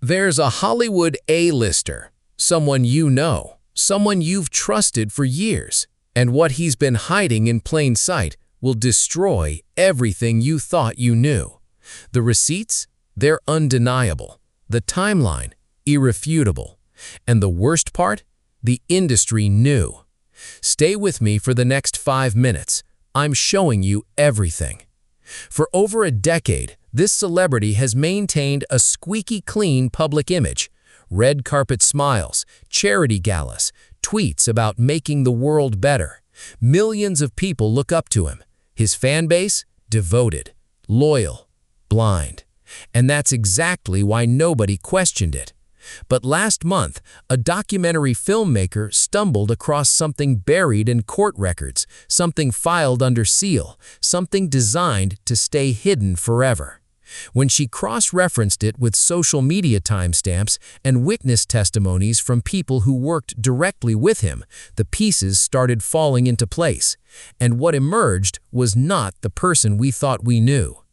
There's a Hollywood A-lister, someone you know, someone you've trusted for years, and what he's been hiding in plain sight will destroy everything you thought you knew. The receipts? They're undeniable. The timeline? Irrefutable. And the worst part? The industry knew. Stay with me for the next 5 minutes. I'm showing you everything. For over a decade, this celebrity has maintained a squeaky clean public image. Red carpet smiles, charity galas, tweets about making the world better. Millions of people look up to him. His fan base? Devoted, loyal, blind. And that's exactly why nobody questioned it. But last month, a documentary filmmaker stumbled across something buried in court records, something filed under seal, something designed to stay hidden forever. When she cross-referenced it with social media timestamps and witness testimonies from people who worked directly with him, the pieces started falling into place. And what emerged was not the person we thought we knew.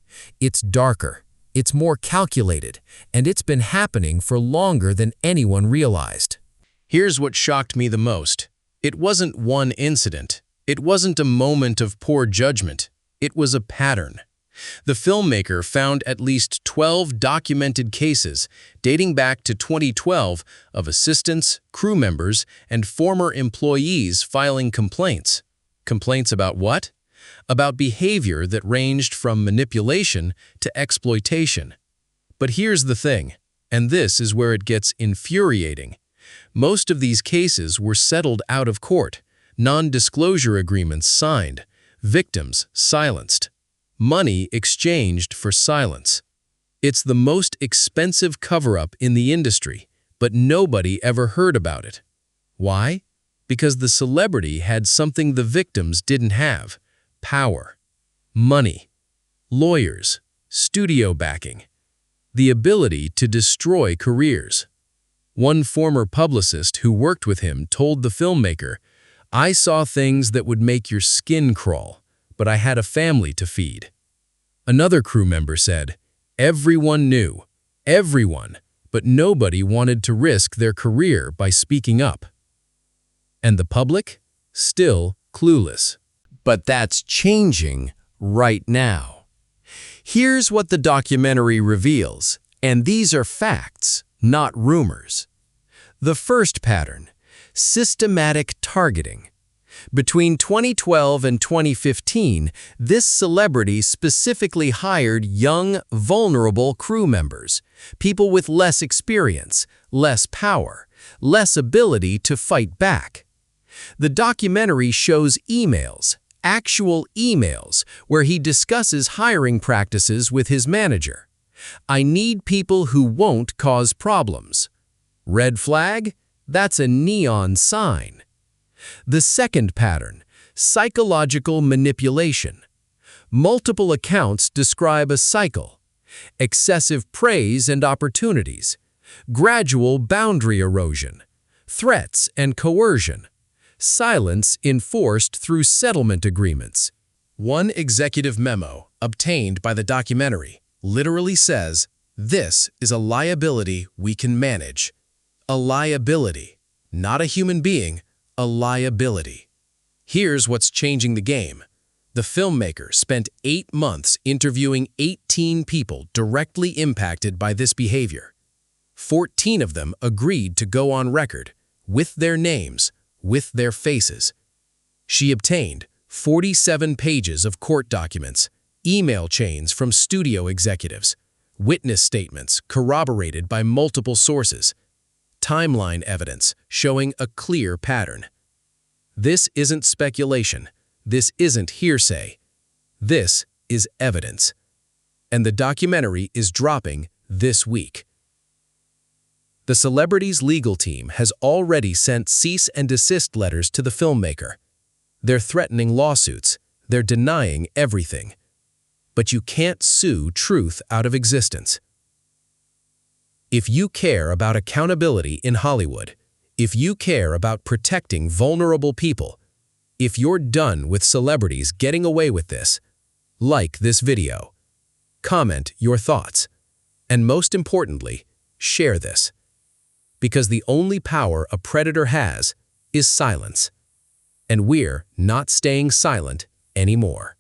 It's darker. It's more calculated, and it's been happening for longer than anyone realized. Here's what shocked me the most. It wasn't one incident. It wasn't a moment of poor judgment. It was a pattern. The filmmaker found at least 12 documented cases dating back to 2012 of assistants, crew members, and former employees filing complaints. Complaints about what? About behavior that ranged from manipulation to exploitation. But here's the thing, and this is where it gets infuriating. Most of these cases were settled out of court, non-disclosure agreements signed, victims silenced, money exchanged for silence. It's the most expensive cover-up in the industry, but nobody ever heard about it. Why? Because the celebrity had something the victims didn't have. Power, money, lawyers, studio backing, the ability to destroy careers. One former publicist who worked with him told the filmmaker, "I saw things that would make your skin crawl, but I had a family to feed." Another crew member said, "Everyone knew, everyone, but nobody wanted to risk their career by speaking up." And the public? Still clueless. But that's changing right now. Here's what the documentary reveals, and these are facts, not rumors. The first pattern: systematic targeting. Between 2012 and 2015, this celebrity specifically hired young, vulnerable crew members, people with less experience, less power, less ability to fight back. The documentary shows emails, actual emails, where he discusses hiring practices with his manager. "I need people who won't cause problems." Red flag? That's a neon sign. The second pattern: psychological manipulation. Multiple accounts describe a cycle: excessive praise and opportunities, gradual boundary erosion, threats and coercion, silence enforced through settlement agreements. One executive memo obtained by the documentary literally says, "This is a liability we can manage." A liability, not a human being, a liability. Here's what's changing the game. The filmmaker spent 8 months interviewing 18 people directly impacted by this behavior. 14 of them agreed to go on record, with their names, with their faces. She obtained 47 pages of court documents, email chains from studio executives, witness statements corroborated by multiple sources, timeline evidence showing a clear pattern. This isn't speculation. This isn't hearsay. This is evidence. And the documentary is dropping this week. The celebrity's legal team has already sent cease and desist letters to the filmmaker. They're threatening lawsuits. They're denying everything. But you can't sue truth out of existence. If you care about accountability in Hollywood, if you care about protecting vulnerable people, if you're done with celebrities getting away with this, like this video. Comment your thoughts. And most importantly, share this. Because the only power a predator has is silence. And we're not staying silent anymore.